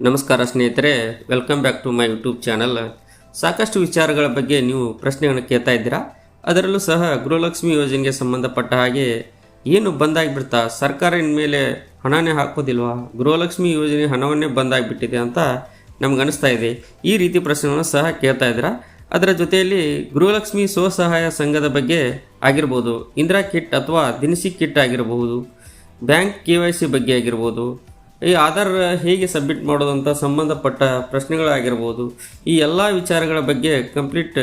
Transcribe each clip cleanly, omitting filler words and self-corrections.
ನಮಸ್ಕಾರ ಸ್ನೇಹಿತರೆ, welcome back to my YouTube channel. ಸಾಕಷ್ಟು ವಿಚಾರಗಳ ಬಗ್ಗೆ ನೀವು ಪ್ರಶ್ನೆಗಳನ್ನು ಕೇಳ್ತಾ ಇದ್ದೀರಾ. ಅದರಲ್ಲೂ ಸಹ ಗೃಹಲಕ್ಷ್ಮಿ ಯೋಜನೆಗೆ ಸಂಬಂಧಪಟ್ಟ ಹಾಗೆ ಏನು ಬಂದಾಗಿಬಿಡ್ತಾ, ಸರ್ಕಾರ ಇನ್ಮೇಲೆ ಹಣನೇ ಹಾಕೋದಿಲ್ವಾ, ಗೃಹಲಕ್ಷ್ಮಿ ಯೋಜನೆ ಹಣವನ್ನೇ ಬಂದಾಗಿಬಿಟ್ಟಿದೆ ಅಂತ ನಮ್ಗೆ ಅನಿಸ್ತಾ ಇದೆ. ಈ ರೀತಿ ಪ್ರಶ್ನೆಗಳನ್ನು ಸಹ ಕೇಳ್ತಾ ಇದ್ದೀರಾ. ಅದರ ಜೊತೆಯಲ್ಲಿ ಗೃಹಲಕ್ಷ್ಮಿ ಸ್ವಸಹಾಯ ಸಂಘದ ಬಗ್ಗೆ ಆಗಿರ್ಬೋದು, ಇಂದಿರಾ ಕಿಟ್ ಅಥವಾ ದಿನಸಿ ಕಿಟ್ ಆಗಿರಬಹುದು, ಬ್ಯಾಂಕ್ KYC ಬಗ್ಗೆ ಆಗಿರ್ಬೋದು, ಈ ಆಧಾರ್ ಹೇಗೆ ಸಬ್ಮಿಟ್ ಮಾಡೋದು ಅಂತ ಸಂಬಂಧಪಟ್ಟ ಪ್ರಶ್ನೆಗಳಾಗಿರ್ಬೋದು, ಈ ಎಲ್ಲ ವಿಚಾರಗಳ ಬಗ್ಗೆ ಕಂಪ್ಲೀಟ್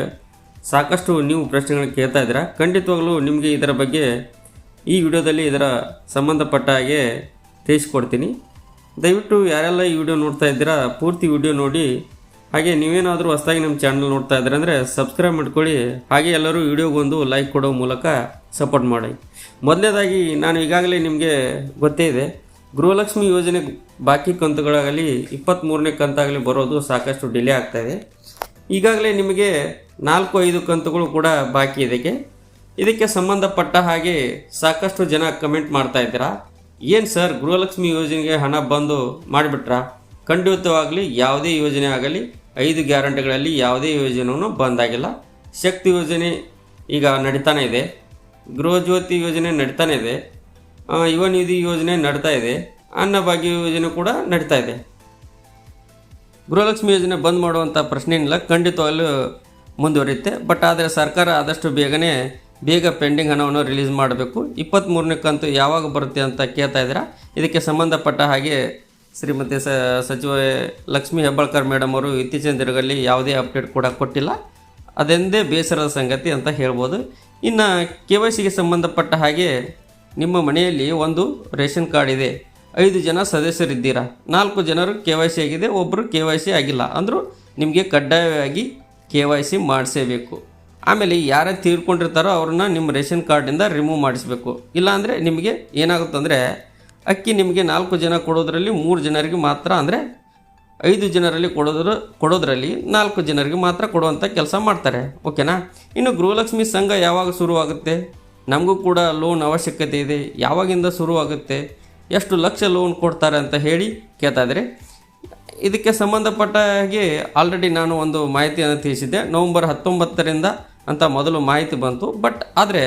ಸಾಕಷ್ಟು ನೀವು ಪ್ರಶ್ನೆಗಳನ್ನ ಕೇಳ್ತಾ ಇದ್ದೀರಾ. ಖಂಡಿತವಾಗ್ಲೂ ನಿಮಗೆ ಇದರ ಬಗ್ಗೆ ಈ ವಿಡಿಯೋದಲ್ಲಿ ಇದರ ಸಂಬಂಧಪಟ್ಟ ಹಾಗೆ ತಿಳಿಸ್ಕೊಡ್ತೀನಿ. ದಯವಿಟ್ಟು ಯಾರೆಲ್ಲ ಈ ವಿಡಿಯೋ ನೋಡ್ತಾ ಇದ್ದೀರಾ ಪೂರ್ತಿ ವಿಡಿಯೋ ನೋಡಿ. ಹಾಗೆ ನೀವೇನಾದರೂ ಹೊಸದಾಗಿ ನಮ್ಮ ಚಾನಲ್ ನೋಡ್ತಾ ಇದ್ದೀರಾ ಅಂದರೆ ಸಬ್ಸ್ಕ್ರೈಬ್ ಮಾಡ್ಕೊಳ್ಳಿ. ಹಾಗೆ ಎಲ್ಲರೂ ವಿಡಿಯೋಗೊಂದು ಲೈಕ್ ಕೊಡೋ ಮೂಲಕ ಸಪೋರ್ಟ್ ಮಾಡಿ. ಮೊದಲನೇದಾಗಿ ನಾನು ಈಗಾಗಲೇ ನಿಮಗೆ ಗೊತ್ತೇ ಇದೆ, ಗೃಹಲಕ್ಷ್ಮಿ ಯೋಜನೆ ಬಾಕಿ ಕಂತುಗಳಾಗಲಿ 23ನೇ ಕಂತಾಗಲಿ ಬರೋದು ಸಾಕಷ್ಟು ಡಿಲೇ ಆಗ್ತಾಯಿದೆ. ಈಗಾಗಲೇ ನಿಮಗೆ 4-5 ಕಂತುಗಳು ಕೂಡ ಬಾಕಿ ಇದೆ. ಇದಕ್ಕೆ ಸಂಬಂಧಪಟ್ಟ ಹಾಗೆ ಸಾಕಷ್ಟು ಜನ ಕಮೆಂಟ್ ಮಾಡ್ತಾ ಇದ್ದೀರಾ, ಏನು ಸರ್ ಗೃಹಲಕ್ಷ್ಮಿ ಯೋಜನೆಗೆ ಹಣ ಬಂದು ಮಾಡಿಬಿಟ್ರಾ? ಖಂಡಿತವಾಗಲಿ ಯಾವುದೇ ಯೋಜನೆ ಆಗಲಿ 5 ಗ್ಯಾರಂಟಿಗಳಲ್ಲಿ ಯಾವುದೇ ಯೋಜನೆಯೂ ಬಂದಾಗಿಲ್ಲ. ಶಕ್ತಿ ಯೋಜನೆ ಈಗ ನಡೀತಾನೆ ಇದೆ, ಗೃಹಜ್ಯೋತಿ ಯೋಜನೆ ನಡೀತಾನೆ ಇದೆ, ಯುವ ನಿಧಿ ಯೋಜನೆ ನಡೀತಾ ಇದೆ, ಅನ್ನಭಾಗ್ಯ ಯೋಜನೆ ಕೂಡ ನಡೀತಾ ಇದೆ. ಗೃಹಲಕ್ಷ್ಮಿ ಯೋಜನೆ ಬಂದ್ ಮಾಡುವಂಥ ಪ್ರಶ್ನೆ ಏನಿಲ್ಲ, ಖಂಡಿತವಾಗಲೂ ಮುಂದುವರಿಯುತ್ತೆ. ಬಟ್ ಆದರೆ ಸರ್ಕಾರ ಆದಷ್ಟು ಬೇಗ ಪೆಂಡಿಂಗ್ ಹಣವನ್ನು ರಿಲೀಸ್ ಮಾಡಬೇಕು. 23ನೇ ಕಂತು ಯಾವಾಗ ಬರುತ್ತೆ ಅಂತ ಕೇಳ್ತಾ ಇದ್ದೀರಾ. ಇದಕ್ಕೆ ಸಂಬಂಧಪಟ್ಟ ಹಾಗೆ ಶ್ರೀಮತಿ ಸಚಿವ ಲಕ್ಷ್ಮೀ ಹೆಬ್ಬಾಳ್ಕರ್ ಮೇಡಮ್ ಅವರು ಇತ್ತೀಚಿನ ದಿನಗಳಲ್ಲಿ ಯಾವುದೇ ಅಪ್ಡೇಟ್ ಕೂಡ ಕೊಟ್ಟಿಲ್ಲ. ಅದೆಂದೇ ಬೇಸರದ ಸಂಗತಿ ಅಂತ ಹೇಳ್ಬೋದು. ಇನ್ನು KYCಗೆ ಸಂಬಂಧಪಟ್ಟ ಹಾಗೆ ನಿಮ್ಮ ಮನೆಯಲ್ಲಿ ಒಂದು ರೇಷನ್ ಕಾರ್ಡ್ ಇದೆ, 5 ಜನ ಸದಸ್ಯರಿದ್ದೀರಾ, 4 ಜನರು KYC ಆಗಿದೆ, ಒಬ್ಬರು KYC ಆಗಿಲ್ಲ ಅಂದರೂ ನಿಮಗೆ ಕಡ್ಡಾಯವಾಗಿ KYC ಮಾಡಿಸೇಬೇಕು. ಆಮೇಲೆ ಯಾರು ತೀರ್ಕೊಂಡಿರ್ತಾರೋ ಅವ್ರನ್ನ ನಿಮ್ಮ ರೇಷನ್ ಕಾರ್ಡಿಂದ ರಿಮೂವ್ ಮಾಡಿಸಬೇಕು. ಇಲ್ಲಾಂದರೆ ನಿಮಗೆ ಏನಾಗುತ್ತಂದರೆ ಅಕ್ಕಿ ನಿಮಗೆ 4 ಜನ ಕೊಡೋದ್ರಲ್ಲಿ 3 ಜನರಿಗೆ ಮಾತ್ರ, ಅಂದರೆ 5 ಜನರಲ್ಲಿ ಕೊಡೋದ್ರಲ್ಲಿ 4 ಜನರಿಗೆ ಮಾತ್ರ ಕೊಡುವಂಥ ಕೆಲಸ ಮಾಡ್ತಾರೆ. ಓಕೆನಾ? ಇನ್ನು ಗೃಹಲಕ್ಷ್ಮಿ ಸಂಘ ಯಾವಾಗ ಶುರುವಾಗುತ್ತೆ? ನಮಗೂ ಕೂಡ ಲೋನ್ ಅವಶ್ಯಕತೆ ಇದೆ, ಯಾವಾಗಿಂದ ಶುರುವಾಗುತ್ತೆ, ಎಷ್ಟು ಲಕ್ಷ ಲೋನ್ ಕೊಡ್ತಾರೆ ಅಂತ ಹೇಳಿ ಕೇಳ್ತಾ ಇದ್ದಾರೆ. ಇದಕ್ಕೆ ಸಂಬಂಧಪಟ್ಟ ಹಾಗೆ ಆಲ್ರೆಡಿ ನಾನು ಒಂದು ಮಾಹಿತಿಯನ್ನು ತಿಳಿಸಿದ್ದೆ. ನವಂಬರ್ 19ರಿಂದ ಅಂತ ಮೊದಲು ಮಾಹಿತಿ ಬಂತು. ಬಟ್ ಆದರೆ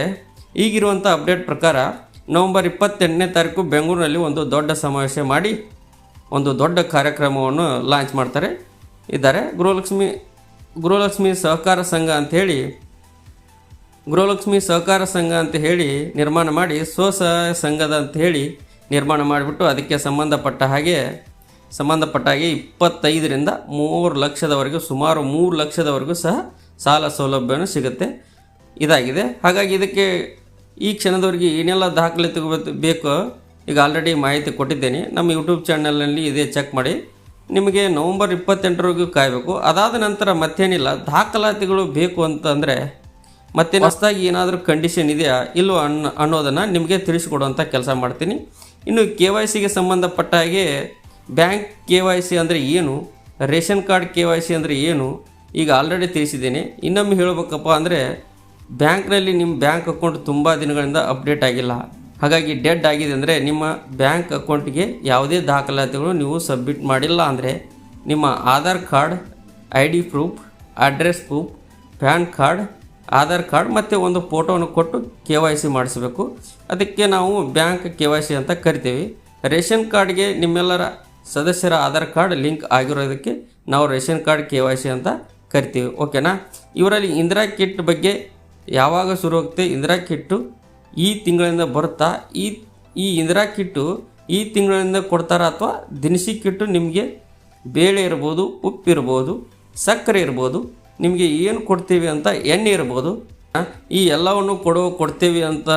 ಈಗಿರುವಂಥ ಅಪ್ಡೇಟ್ ಪ್ರಕಾರ ನವಂಬರ್ 28ನೇ ತಾರೀಕು ಬೆಂಗಳೂರಿನಲ್ಲಿ ಒಂದು ದೊಡ್ಡ ಸಮಾವೇಶ ಮಾಡಿ ಒಂದು ದೊಡ್ಡ ಕಾರ್ಯಕ್ರಮವನ್ನು ಲಾಂಚ್ ಮಾಡ್ತಾರೆ ಇದ್ದಾರೆ. ಗೃಹಲಕ್ಷ್ಮಿ ಸಹಕಾರ ಸಂಘ ಅಂತ ಹೇಳಿ ನಿರ್ಮಾಣ ಮಾಡಿ, ಸ್ವಸಹಾಯ ಸಂಘದ ಅಂತ ಹೇಳಿ ನಿರ್ಮಾಣ ಮಾಡಿಬಿಟ್ಟು ಅದಕ್ಕೆ ಸಂಬಂಧಪಟ್ಟ ಹಾಗೆ 25ರಿಂದ 3 ಲಕ್ಷದವರೆಗೂ, ಸುಮಾರು 3 ಲಕ್ಷದವರೆಗೂ ಸಹ ಸಾಲ ಸೌಲಭ್ಯವನ್ನು ಸಿಗುತ್ತೆ. ಇದಾಗಿದೆ. ಹಾಗಾಗಿ ಇದಕ್ಕೆ ಈ ಕ್ಷಣದವರೆಗೆ ಏನೆಲ್ಲ ದಾಖಲಾತಿ ಬೇಕೋ ಈಗ ಆಲ್ರೆಡಿ ಮಾಹಿತಿ ಕೊಟ್ಟಿದ್ದೇನೆ. ನಮ್ಮ ಯೂಟ್ಯೂಬ್ ಚಾನಲ್ನಲ್ಲಿ ಇದೇ ಚೆಕ್ ಮಾಡಿ. ನಿಮಗೆ ನವಂಬರ್ 28ರವರೆಗೂ ಕಾಯಬೇಕು. ಅದಾದ ನಂತರ ಮತ್ತೇನಿಲ್ಲ, ದಾಖಲಾತಿಗಳು ಬೇಕು ಅಂತಂದರೆ ಮತ್ತೆ ಹೊಸದಾಗಿ ಏನಾದರೂ ಕಂಡೀಷನ್ ಇದೆಯಾ ಇಲ್ಲೋ ಅನ್ನೋದನ್ನು ನಿಮಗೆ ತಿಳಿಸಿಕೊಡುವಂಥ ಕೆಲಸ ಮಾಡ್ತೀನಿ. ಇನ್ನು KYCಗೆ ಸಂಬಂಧಪಟ್ಟ ಹಾಗೆ ಬ್ಯಾಂಕ್ KYC ಅಂದರೆ ಏನು, ರೇಷನ್ ಕಾರ್ಡ್ KYC ಅಂದರೆ ಏನು ಈಗ ಆಲ್ರೆಡಿ ತಿಳಿಸಿದ್ದೇನೆ. ಇನ್ನೊಮ್ಮೆ ಹೇಳಬೇಕಪ್ಪ ಅಂದರೆ ಬ್ಯಾಂಕ್ನಲ್ಲಿ ನಿಮ್ಮ ಬ್ಯಾಂಕ್ ಅಕೌಂಟ್ ತುಂಬ ದಿನಗಳಿಂದ ಅಪ್ಡೇಟ್ ಆಗಿಲ್ಲ, ಹಾಗಾಗಿ ಡೆಡ್ ಆಗಿದೆ ಅಂದರೆ ನಿಮ್ಮ ಬ್ಯಾಂಕ್ ಅಕೌಂಟಿಗೆ ಯಾವುದೇ ದಾಖಲಾತಿಗಳು ನೀವು ಸಬ್ಮಿಟ್ ಮಾಡಿಲ್ಲ ಅಂದರೆ ನಿಮ್ಮ Aadhaar card, ID proof, address proof, PAN card, Aadhaar card ಮತ್ತು ಒಂದು ಫೋಟೋವನ್ನು ಕೊಟ್ಟು KYC ಮಾಡಿಸಬೇಕು. ಅದಕ್ಕೆ ನಾವು ಬ್ಯಾಂಕ್ KYC ಅಂತ ಕರಿತೀವಿ. ರೇಷನ್ ಕಾರ್ಡ್ಗೆ ನಿಮ್ಮೆಲ್ಲರ ಸದಸ್ಯರ ಆಧಾರ್ ಕಾರ್ಡ್ ಲಿಂಕ್ ಆಗಿರೋದಕ್ಕೆ ನಾವು ರೇಷನ್ ಕಾರ್ಡ್ KYC ಅಂತ ಕರಿತೀವಿ. ಓಕೆನಾ? ಇವರಲ್ಲಿ ಇಂದಿರಾ ಕಿಟ್ ಬಗ್ಗೆ ಯಾವಾಗ ಶುರುವಾಗುತ್ತೆ? ಇಂದಿರಾ ಕಿಟ್ಟು ಈ ತಿಂಗಳಿಂದ ಬರುತ್ತಾ? ಈ ಇಂದಿರಾ ಕಿಟ್ಟು ಈ ತಿಂಗಳಿಂದ ಕೊಡ್ತಾರಾ ಅಥವಾ ದಿನಸಿ ಕಿಟ್ಟು ನಿಮಗೆ ಬೇಳೆ ಇರ್ಬೋದು, ಉಪ್ಪು ಇರ್ಬೋದು, ಸಕ್ಕರೆ ಇರ್ಬೋದು, ನಿಮಗೆ ಏನು ಕೊಡ್ತೀವಿ ಅಂತ ಎಣ್ಣೆ ಇರ್ಬೋದು, ಈ ಎಲ್ಲವನ್ನು ಕೊಡ್ತೀವಿ ಅಂತ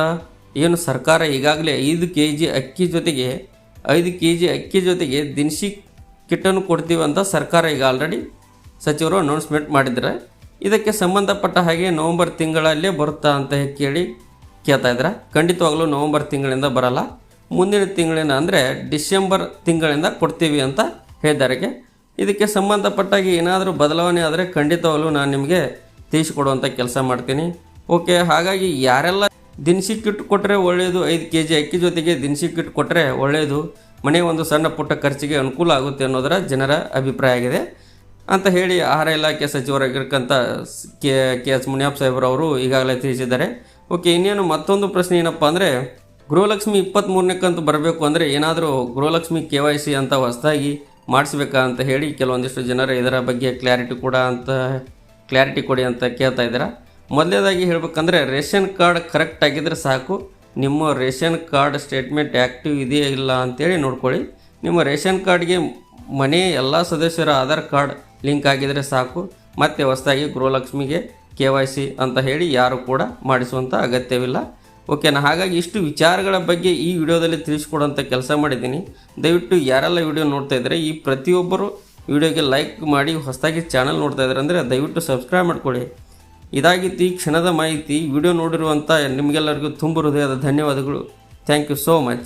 ಏನು ಸರ್ಕಾರ ಈಗಾಗಲೇ 5 kg ಅಕ್ಕಿ ಜೊತೆಗೆ ದಿನಸಿ ಕಿಟ್ಟನ್ನು ಕೊಡ್ತೀವಿ ಅಂತ ಸರ್ಕಾರ ಈಗ ಆಲ್ರೆಡಿ ಸಚಿವರು ಅನೌನ್ಸ್ಮೆಂಟ್ ಮಾಡಿದ್ದಾರೆ. ಇದಕ್ಕೆ ಸಂಬಂಧಪಟ್ಟ ಹಾಗೆ ನವಂಬರ್ ತಿಂಗಳಲ್ಲೇ ಬರುತ್ತಾ ಅಂತ ಕೇಳ್ತಾ ಇದ್ದಾರೆ. ಖಂಡಿತವಾಗಲೂ ನವಂಬರ್ ತಿಂಗಳಿಂದ ಬರಲ್ಲ, ಮುಂದಿನ ತಿಂಗಳಿಂದ ಅಂದರೆ ಡಿಸೆಂಬರ್ ತಿಂಗಳಿಂದ ಕೊಡ್ತೀವಿ ಅಂತ ಹೇಳಿದ್ದಾರೆ. ಇದಕ್ಕೆ ಸಂಬಂಧಪಟ್ಟಾಗಿ ಏನಾದರೂ ಬದಲಾವಣೆ ಆದರೆ ಖಂಡಿತವಾಗಲೂ ನಾನು ನಿಮಗೆ ತಿಳಿಸಿಕೊಡುವಂಥ ಕೆಲಸ ಮಾಡ್ತೀನಿ. ಓಕೆ, ಹಾಗಾಗಿ ಯಾರೆಲ್ಲ ದಿನಸಿ ಕಿಟ್ ಕೊಟ್ಟರೆ ಒಳ್ಳೆಯದು, 5 kg ಅಕ್ಕಿ ಜೊತೆಗೆ ದಿನಸಿ ಕಿಟ್ ಕೊಟ್ಟರೆ ಒಳ್ಳೆಯದು. ಮನೆ ಒಂದು ಸಣ್ಣ ಪುಟ್ಟ ಖರ್ಚಿಗೆ ಅನುಕೂಲ ಆಗುತ್ತೆ ಅನ್ನೋದರ ಜನರ ಅಭಿಪ್ರಾಯ ಆಗಿದೆ ಅಂತ ಹೇಳಿ ಆಹಾರ ಇಲಾಖೆ ಸಚಿವರಾಗಿರ್ತಕ್ಕಂಥ ಕೆ ಎಸ್ ಮುನಿಯಪ್ಪ ಸಾಹೇಬ್ರವರು ಈಗಾಗಲೇ ತಿಳಿಸಿದ್ದಾರೆ. ಓಕೆ, ಇನ್ನೇನು ಮತ್ತೊಂದು ಪ್ರಶ್ನೆ ಏನಪ್ಪ ಅಂದರೆ, ಗೃಹಲಕ್ಷ್ಮಿ 23ನೇ ಕಂತು ಬರಬೇಕು ಅಂದರೆ ಏನಾದರೂ ಗೃಹಲಕ್ಷ್ಮಿ KYC ಅಂತ ಹೊಸದಾಗಿ ಮಾಡಿಸ್ಬೇಕಾ ಅಂತ ಹೇಳಿ ಕೆಲವೊಂದಿಷ್ಟು ಜನರು ಇದರ ಬಗ್ಗೆ ಕ್ಲಾರಿಟಿ ಕೊಡಿ ಅಂತ ಕೇಳ್ತಾ ಇದ್ದೀರಾ. ಮೊದಲನೇದಾಗಿ ಹೇಳಬೇಕಂದ್ರೆ, ರೇಷನ್ ಕಾರ್ಡ್ ಕರೆಕ್ಟ್ ಆಗಿದ್ದರೆ ಸಾಕು. ನಿಮ್ಮ ರೇಷನ್ ಕಾರ್ಡ್ ಸ್ಟೇಟ್ಮೆಂಟ್ ಆ್ಯಕ್ಟಿವ್ ಇದೆಯಾ ಇಲ್ಲ ಅಂತೇಳಿ ನೋಡ್ಕೊಳ್ಳಿ. ನಿಮ್ಮ ರೇಷನ್ ಕಾರ್ಡ್ಗೆ ಮನೆ ಎಲ್ಲ ಸದಸ್ಯರ ಆಧಾರ್ ಕಾರ್ಡ್ ಲಿಂಕ್ ಆಗಿದರೆ ಸಾಕು. ಮತ್ತು ಹೊಸದಾಗಿ ಗೃಹಲಕ್ಷ್ಮಿಗೆ KYC ಅಂತ ಹೇಳಿ ಯಾರು ಕೂಡ ಮಾಡಿಸುವಂಥ ಅಗತ್ಯವಿಲ್ಲ. ಓಕೆನಾ? ಹಾಗಾಗಿ ಇಷ್ಟು ವಿಚಾರಗಳ ಬಗ್ಗೆ ಈ ವಿಡಿಯೋದಲ್ಲಿ ತಿಳಿಸ್ಕೊಡೋಂಥ ಕೆಲಸ ಮಾಡಿದ್ದೀನಿ. ದಯವಿಟ್ಟು ಯಾರೆಲ್ಲ ವಿಡಿಯೋ ನೋಡ್ತಾ ಇದ್ದಾರೆ, ಈ ಪ್ರತಿಯೊಬ್ಬರು ವಿಡಿಯೋಗೆ ಲೈಕ್ ಮಾಡಿ, ಹೊಸದಾಗಿ ಚಾನಲ್ ನೋಡ್ತಾ ಇದ್ದಾರೆ ಅಂದರೆ ದಯವಿಟ್ಟು ಸಬ್ಸ್ಕ್ರೈಬ್ ಮಾಡ್ಕೊಳ್ಳಿ. ಇದಾಗಿತ್ತು ಈ ಕ್ಷಣದ ಮಾಹಿತಿ. ವಿಡಿಯೋ ನೋಡಿರುವಂಥ ನಿಮಗೆಲ್ಲರಿಗೂ ತುಂಬ ಹೃದಯದ ಧನ್ಯವಾದಗಳು. Thank you so much.